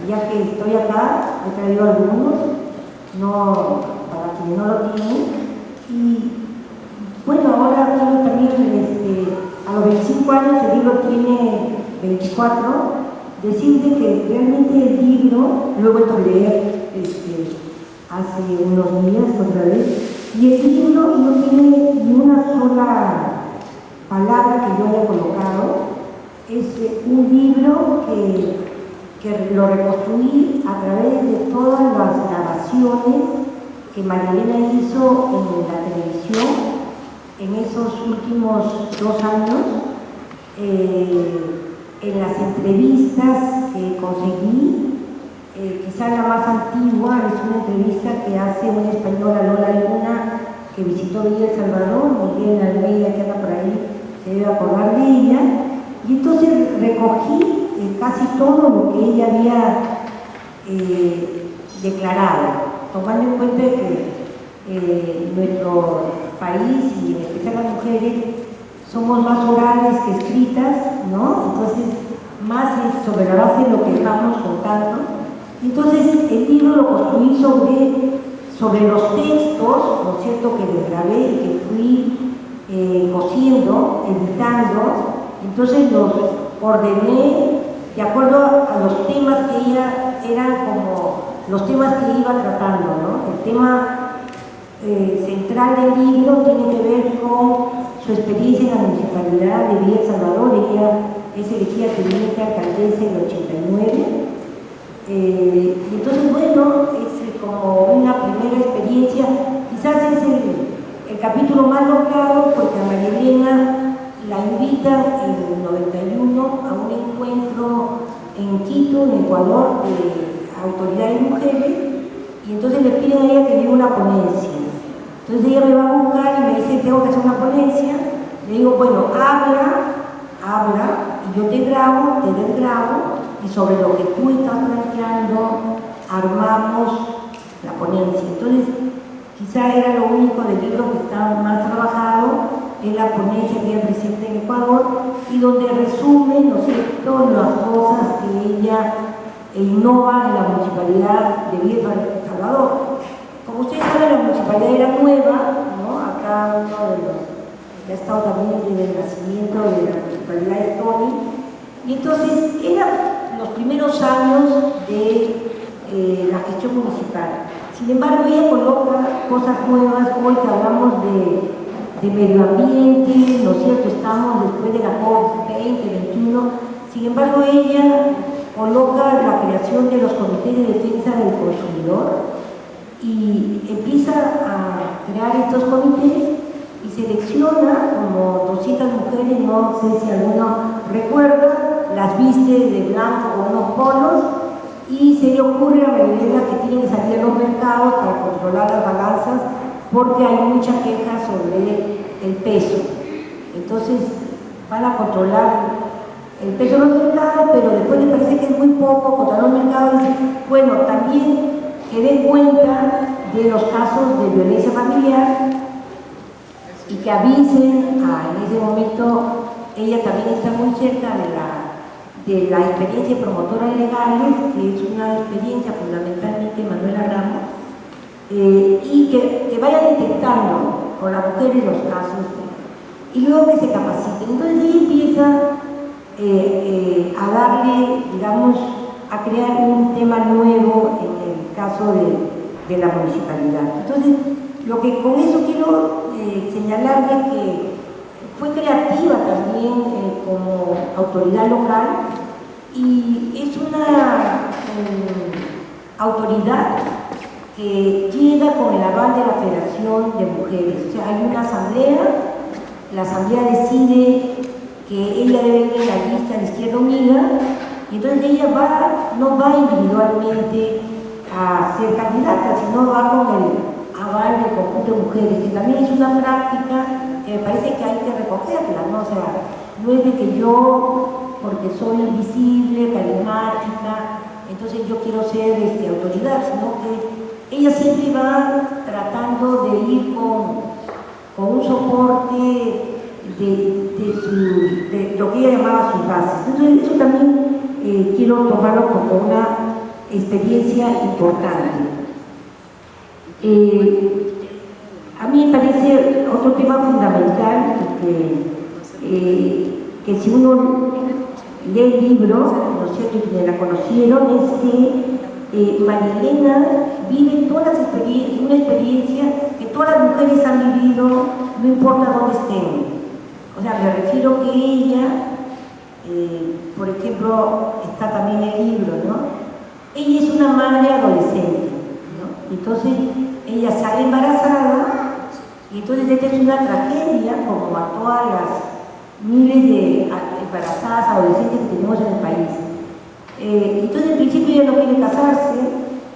ya que estoy acá, he traído algunos, no, para quienes no lo tienen. Y bueno, ahora quiero también, a los 25 años, el libro tiene 24, decirte que realmente el libro, lo he vuelto a leer hace unos días otra vez, y el libro no tiene ni una sola palabra que yo haya colocado. Es un libro que lo reconstruí a través de todas las grabaciones que María Elena hizo en la televisión en esos últimos 2 años, en las entrevistas que conseguí. Quizá la más antigua es una entrevista que hace una española, Lola Luna, que visitó Villa El Salvador. Miguel Almeida, que anda por ahí, se debe acordar de ella. Y entonces recogí casi todo lo que ella había declarado, tomando en cuenta que nuestro país, y en especial las mujeres, somos más orales que escritas, ¿no? Entonces, más es sobre la base de lo que estamos contando. Entonces, el libro lo construí sobre los textos, ¿no es cierto?, que les grabé y que fui cosiendo, editando. Entonces los ordené de acuerdo a los temas que ella eran como los temas que iba tratando, ¿no? El tema central del libro tiene que ver con su experiencia en la municipalidad de Villa El Salvador. Ella es elegida teniente alcaldesa en el 89. Y entonces, bueno, es como una primera experiencia. Quizás es el capítulo más logrado, porque a María Elena la invitan en el 91 a un encuentro en Quito, en Ecuador, de autoridades mujeres, y entonces le piden a ella que diga una ponencia. Entonces ella me va a buscar y me dice: tengo que hacer una ponencia. Le digo: bueno, habla, y yo te grabo, te desgrabo, y sobre lo que tú estás planteando armamos la ponencia. Entonces, quizá era lo único del libro que está más trabajado, en la ponencia que ella presenta en Ecuador, y donde resume, ¿no es cierto?, las cosas que ella innova en la municipalidad de Villa El Salvador. Como ustedes saben, la municipalidad era nueva, ¿no? Acá uno de los que ha estado también desde el nacimiento de la municipalidad de Tony, y entonces eran los primeros años de la gestión municipal. Sin embargo, ella coloca cosas nuevas. Hoy que hablamos de medio ambiente, ¿no es cierto?, estamos después de la COP 2021, sin embargo ella coloca la creación de los comités de defensa del consumidor y empieza a crear estos comités y selecciona como 200 mujeres, no sé si alguno recuerda, las viste de blanco con unos polos, y se le ocurre a María Elena que tienen que salir a los mercados para controlar las balanzas, porque hay mucha queja sobre el peso. Entonces van a controlar el peso de los mercados, pero después les parece que es muy poco controlar los mercados. Y dicen: bueno, también que den cuenta de los casos de violencia familiar y que avisen. En ese momento ella también está muy cerca de la experiencia de promotoras legales, que es una experiencia fundamentalmente Manuela Ramos, y que vayan detectando con las mujeres los casos, y luego que se capaciten. Entonces ella empieza a darle, digamos, a crear un tema nuevo en el caso de la municipalidad. Entonces, lo que con eso quiero señalarle que fue creativa también como autoridad local, y es una autoridad que llega con el aval de la Federación de Mujeres. O sea, hay una asamblea, la asamblea decide que ella debe ir en la lista de Izquierda Unida, y entonces ella no va individualmente a ser candidata, sino va con el aval del conjunto de mujeres, que también es una práctica que me parece que hay que recogerla, ¿no? O sea, no es de que yo, porque soy visible, carismática, entonces yo quiero ser autoridad, sino que ella siempre va tratando de ir con un soporte de lo que ella llamaba sus bases. Entonces eso también quiero tomarlo como una experiencia importante. A mí me parece otro tema fundamental que si uno lee el libro, ¿no es cierto?, y quienes la conocieron, es que María Elena vive todas las experiencias, una experiencia que todas las mujeres han vivido, no importa dónde estén. O sea, me refiero que ella, por ejemplo, está también en el libro, ¿no? Ella es una madre adolescente, ¿no? Entonces, ella sale embarazada, y entonces esta es una tragedia, como a todas las miles de embarazadas adolescentes que tenemos en el país. Entonces, en principio ella no quiere casarse,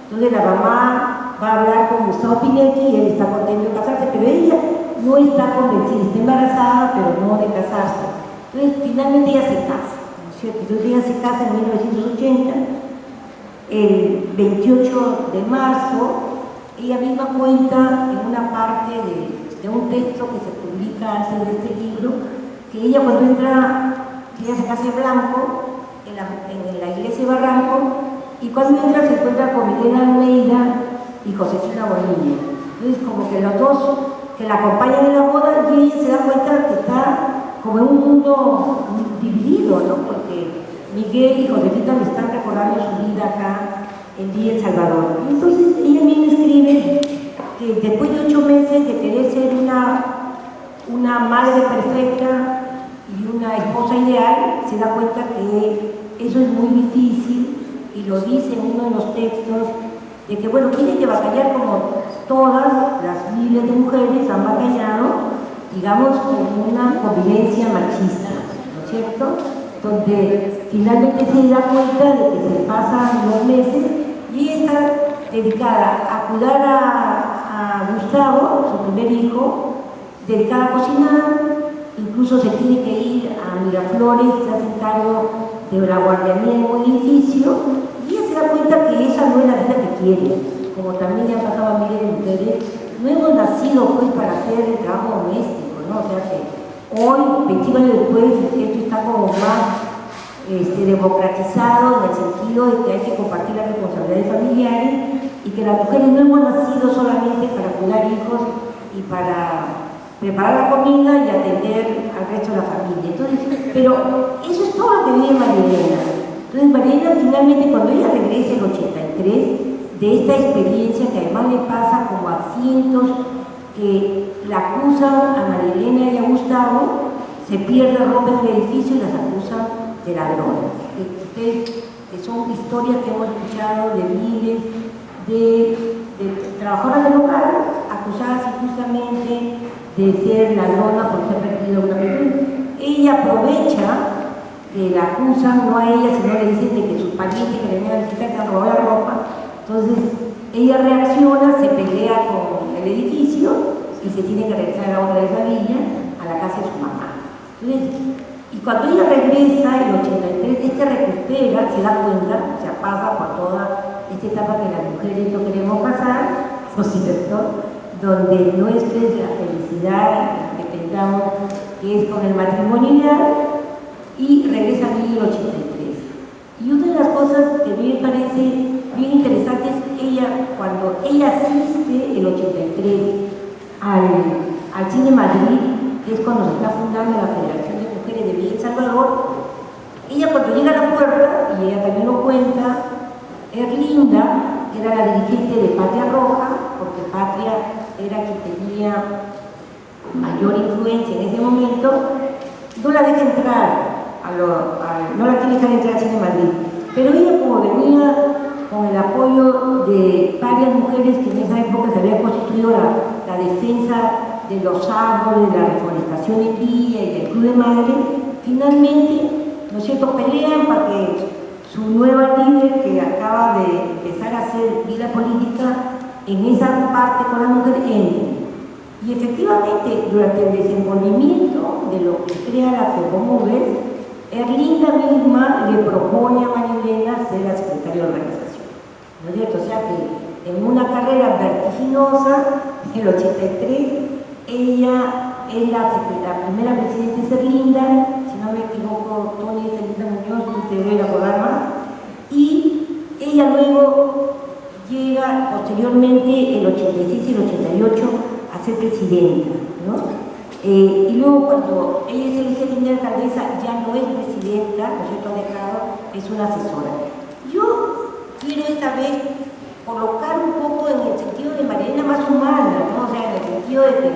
entonces la mamá va a hablar con Gustavo Pinetti y él está contento de casarse, pero ella no está convencida, está embarazada, pero no de casarse. Entonces, finalmente ella se casa, ¿no es cierto? Entonces ella se casa en 1980, el 28 de marzo, ella misma cuenta en una parte de un texto que se publica antes de este libro, que ella cuando entra, que ella se casa de blanco, en la iglesia de Barranco, y cuando entra se encuentra con Milena Almeida y Josefina Bonilla. Entonces, como que los dos que la acompañan en la boda, y ella se da cuenta que está como en un mundo dividido, ¿no? Porque Miguel y Josefina le están recordando su vida acá en Villa El Salvador. Y entonces ella misma escribe que después de 8 meses de querer ser una madre perfecta y una esposa ideal, se da cuenta que eso es muy difícil, y lo dice en uno de los textos, de que bueno, tiene que batallar como todas las miles de mujeres han batallado, digamos, con una convivencia machista, ¿no es cierto?, donde finalmente se da cuenta de que se pasan los meses y ella está dedicada a cuidar a Gustavo, su primer hijo, dedicada a cocinar, incluso se tiene que ir a Miraflores, se hace cargo de la guardianía en un edificio, y ella se da cuenta que esa no es la vida que quiere, como también le ha pasado a miles de mujeres. No hemos nacido pues para hacer el trabajo doméstico, ¿no? O sea que hoy, 25 años después, esto está como más democratizado en el sentido de que hay que compartir las responsabilidades familiares y que las mujeres no hemos nacido solamente para cuidar hijos y para preparar la comida y atender al resto de la familia. Entonces, pero eso es todo lo que vive María Elena. Entonces María Elena finalmente, cuando ella regresa en el 83, de esta experiencia que además le pasa como a cientos que la acusan a María Elena y a Gustavo, se pierde, rompen el edificio y las acusan de ladrones. Que son historias que hemos escuchado de miles de trabajadoras del hogar acusadas injustamente de ser ladrona por ser perdido una persona. Ella aprovecha que la acusan, no a ella, sino le dicen de que sus parientes que le venían a visitar se han robado la ropa. Entonces ella reacciona, se pelea con el edificio y se tiene que regresar a la otra de esa villa, a la casa de su mamá. Entonces, y cuando ella regresa en el 83, ella recupera, se da cuenta, o sea, pasa por toda esta etapa que las mujeres no queremos pasar, ¿no es cierto?, donde no es la felicidad que pensamos que es con el matrimonio ideal, y regresa a 1983. Y una de las cosas que a mí me parece bien interesante es ella, cuando ella asiste el 83 al Cine Madrid, que es cuando se está fundando la Federación de Mujeres de Villa El Salvador, ella cuando llega a la puerta, y ella también lo cuenta, Erlinda, que era la dirigente de Patria Roja, porque Patria era quien tenía mayor influencia en ese momento, no la deja entrar, no la quiere dejar entrar al Cine Madrid. Pero ella, como venía con el apoyo de varias mujeres que en esa época se había constituido la defensa de los árboles, de la reforestación en Villa y del Club de Madre, finalmente, ¿no es cierto?, pelean para que su nueva líder, que acaba de empezar a hacer vida política en esa parte con las mujeres, entre. Y efectivamente, durante el desenvolvimiento de lo que crea la FECOMUVES, Erlinda misma le propone a María Elena ser la secretaria de organización, ¿no es cierto? O sea que en una carrera vertiginosa, en el 83, ella es la primera presidenta, es Erlinda, si no me equivoco, Tony es Erlinda Muñoz, tú te debes acordar más, y Ella luego llega posteriormente, el 86 y el 88, a ser presidenta, ¿no? Y luego cuando ella es elegida de alcaldesa, ya no es presidenta, ¿no es cierto?, ha dejado, es una asesora. Yo quiero esta vez colocar un poco en el sentido de María Elena más humana, ¿no? O sea, en el sentido de que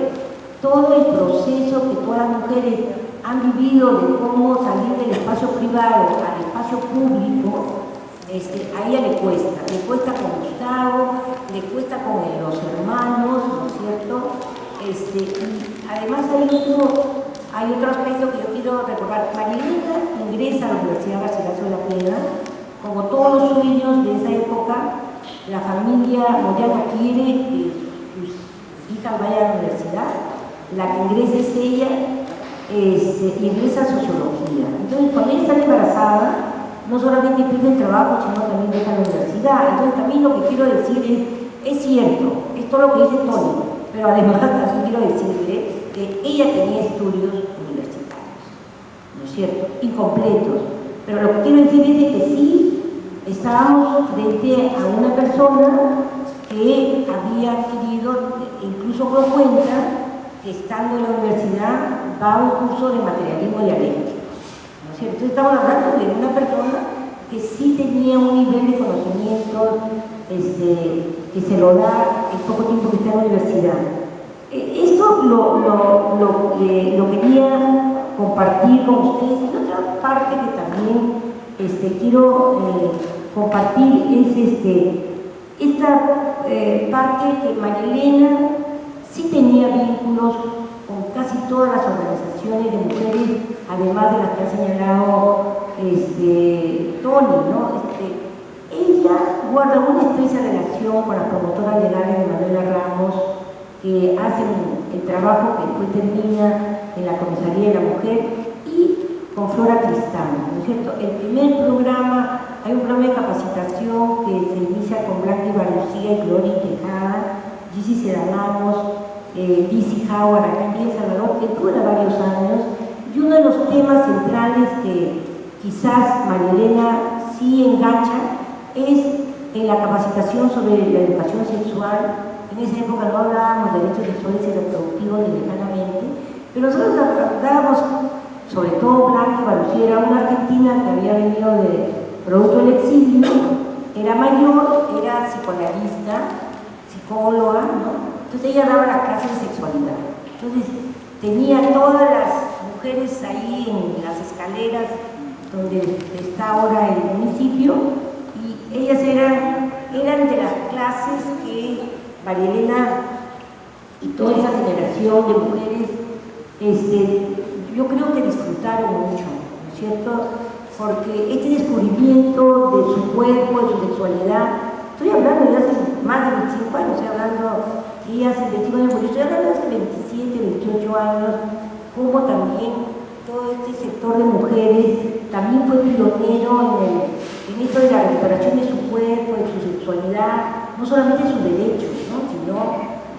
todo el proceso que todas las mujeres han vivido de cómo salir del espacio privado al espacio público, a ella le cuesta con Gustavo, le cuesta con los hermanos, ¿no es cierto? Y además hay otro aspecto que yo quiero recordar. María Elena ingresa a la Universidad Garcilaso de la Plena, como todos los sueños de esa época. La familia Moyano quiere que sus hijas vayan a la universidad, la que ingresa es ella, ingresa a sociología. Entonces, cuando ella está embarazada, no solamente pierde el trabajo, sino también deja la universidad. Entonces, también lo que quiero decir es cierto, es todo lo que dice Tony, pero además también quiero decirle que ella tenía estudios universitarios, ¿no es cierto?, incompletos. Pero lo que quiero decir es de que sí estábamos frente a una persona que había adquirido, incluso por cuenta, que estando en la universidad va a un curso de materialismo dialéctico, ¿no es cierto? Entonces estamos hablando de una persona que sí tenía un nivel de conocimiento que se lo da el poco tiempo que está en la universidad. Esto lo quería compartir con ustedes. Y otra parte que también quiero compartir es esta parte que María Elena sí tenía vínculos con casi todas las organizaciones de mujeres, además de las que ha señalado Tony, ¿no? Ella guarda una estrecha relación con las promotoras legales de Manuela Ramos, que hacen el trabajo que después termina en la Comisaría de la Mujer, y con Flora Tristán, ¿no es cierto? El primer programa, hay un programa de capacitación que se inicia con Blanca Ibarrucía y Gloria Tejada, Gigi Sedalanos, Lizzie Howard, acá en El Salvador, que dura varios años, y uno de los temas centrales que quizás María Elena sí engancha es en la capacitación sobre la educación sexual. En esa época no hablábamos de derechos sexuales y reproductivos ni lejanamente, pero nosotros hablábamos, sobre todo Blanca Ibarrucía, era una argentina que había venido de producto del exilio, era mayor, era psicoanalista, psicóloga, ¿no? Entonces ella daba las clases de sexualidad. Entonces tenía todas las mujeres ahí en las escaleras donde está ahora el municipio, y ellas eran de las clases que María Elena y toda esa generación de mujeres, yo creo que disfrutaron mucho, ¿no es cierto? Porque este descubrimiento de su cuerpo, de su sexualidad, estoy hablando de hace más de 25 años, estoy hablando que hace 25 años, porque estoy hablando de hace 27, 28 años, como también todo este sector de mujeres también fue pionero en esto de la recuperación de su cuerpo, de su sexualidad, no solamente sus derechos, ¿no? Sino,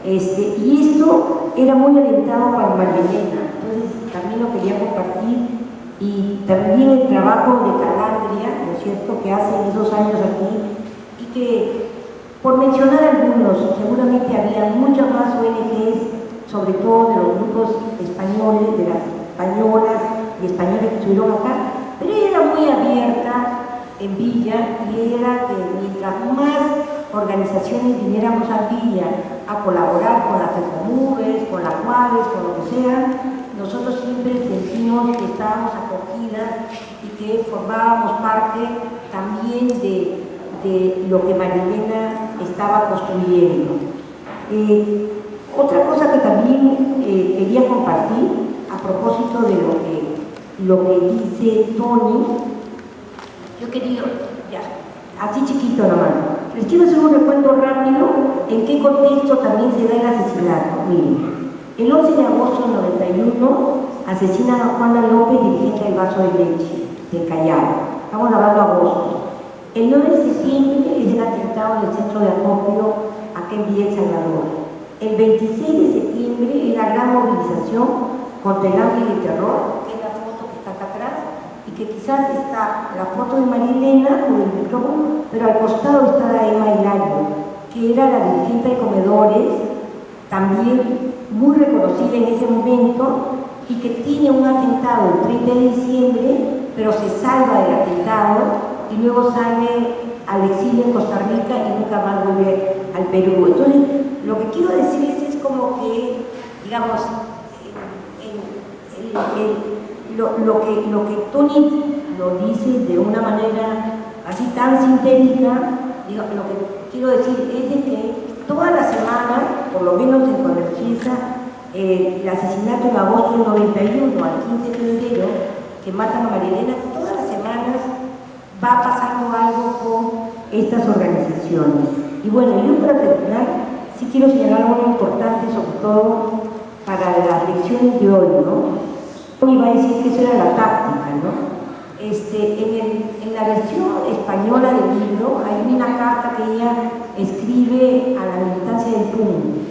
y esto era muy alentado para María Elena. Entonces también lo quería compartir, y también el trabajo de Calandria, ¿no es cierto?, que hace en esos años aquí, y que, por mencionar algunos, seguramente había muchas más ONGs, sobre todo de los grupos españoles, de las españolas y españoles que estuvieron acá, pero ella era muy abierta en Villa, y era que mientras más organizaciones viniéramos a Villa a colaborar con las FECOMUVES, con las CUAVES, con lo que sea, nosotros siempre sentimos que estábamos acogidas y que formábamos parte también de lo que María Elena estaba construyendo. Otra cosa que también quería compartir a propósito de lo que dice Tony, yo quería, ya, así chiquito nomás, les quiero hacer un recuento rápido en qué contexto también se da el asesinato. Miren, el 11 de agosto del 91 asesinan a Juana López, dirigente del Vaso de Leche, del Callao. Estamos hablando de agosto. El 9 de septiembre es el atentado del centro de acopio acá en Villa El Salvador. El 26 de septiembre es la gran movilización contra el hambre y el terror, que es la foto que está acá atrás, y que quizás está la foto de María Elena con el micrófono, pero al costado está la Emma Hilario, que era la dirigente de comedores, también muy reconocida en ese momento, y que tiene un atentado el 30 de diciembre, pero se salva del atentado y luego sale al exilio en Costa Rica y nunca más vuelve al Perú. Entonces, lo que quiero decirles es como que, digamos, lo que Tony lo dice de una manera así tan sintética, digamos, lo que quiero decir es de que toda la semana, por lo menos en Convergencia, el asesinato en agosto del 91 al 15 de febrero, que matan a María Elena, todas las semanas va pasando algo con estas organizaciones. Y bueno, yo para terminar, sí quiero señalar algo importante, sobre todo para las lecciones de hoy, ¿no? Hoy va a decir que eso era la táctica, ¿no? En la versión española del libro hay una carta que ella escribe a la militancia del PUN.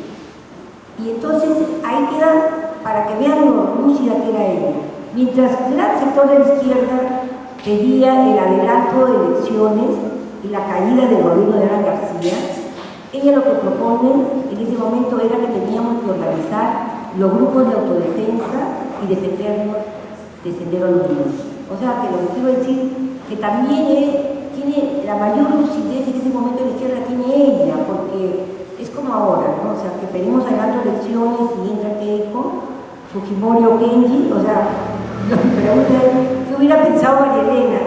Y entonces ahí queda, para que vean lo lúcida que era ella. Mientras el gran sector de la izquierda pedía el adelanto de elecciones y la caída del gobierno de Alan García, ella lo que propone en ese momento era que teníamos que organizar los grupos de autodefensa y defendernos de Sendero Luminoso. O sea, que lo que quiero decir que también tiene la mayor lucidez en ese momento de la izquierda, tiene ella, porque es como ahora, ¿no? O sea, que pedimos adelanto elecciones y entra Keiko, Fujimori o Kenji, o sea, lo que pregunta es, ¿qué hubiera pensado María Elena?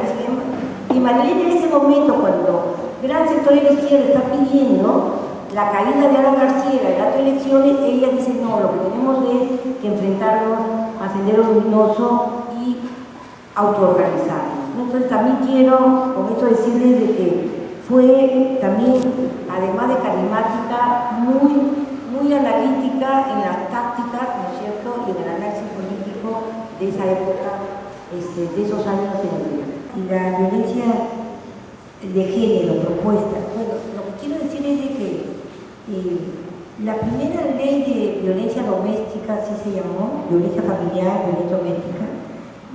Y María Elena en ese momento, cuando gran sector de la izquierda está pidiendo la caída de Alan García, el adelanto de elecciones, ella dice, no, lo que tenemos es que enfrentarnos a Sendero Luminoso y autoorganizarnos, ¿no? Entonces también quiero con esto decirles de que fue también, además de carismática, muy analítica en las tácticas, ¿no es cierto?, y en el análisis político de esa época, de esos años y la violencia de género propuesta. Bueno, lo que quiero decir es de que la primera ley de violencia doméstica, así se llamó, violencia familiar, violencia doméstica,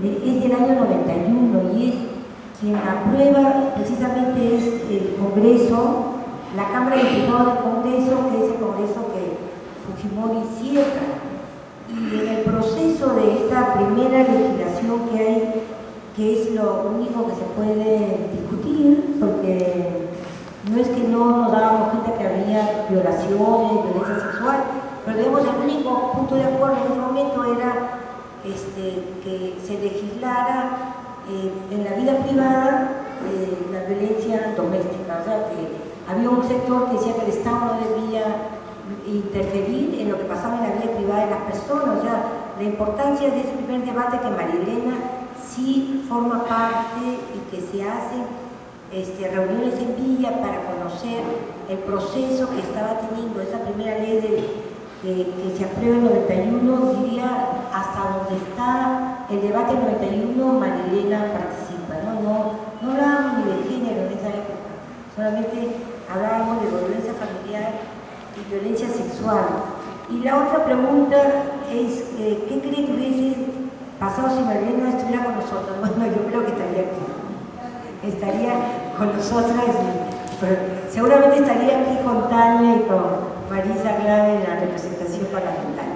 es del año 91 y es quien aprueba precisamente es el Congreso, la Cámara de Diputados del Congreso, que es el Congreso que Fujimori cierra. Y en el proceso de esta primera legislación que hay, que es lo único que se puede discutir, porque no es que no nos dábamos cuenta que había violaciones, violencia sexual, pero digamos el único punto de acuerdo en ese momento era que se legislara en la vida privada la violencia doméstica, o sea que había un sector que decía que el Estado no debía interferir en lo que pasaba en la vida privada de las personas, o sea, la importancia de ese primer debate que María Elena sí forma parte y que se hacen reuniones en Villa para conocer el proceso que estaba teniendo esa primera ley que se aprueba en 91, diría hasta donde está el debate en 91, María Elena participa, no hablábamos ni de género en esa época, solamente hablábamos de violencia familiar y violencia sexual. Y la otra pregunta es, ¿qué cree que hubiese pasado si María Elena estuviera con nosotros? Bueno, yo creo que estaría con nosotras, pero seguramente estaría aquí con Tania y con Marisa Glave en la representación parlamentaria.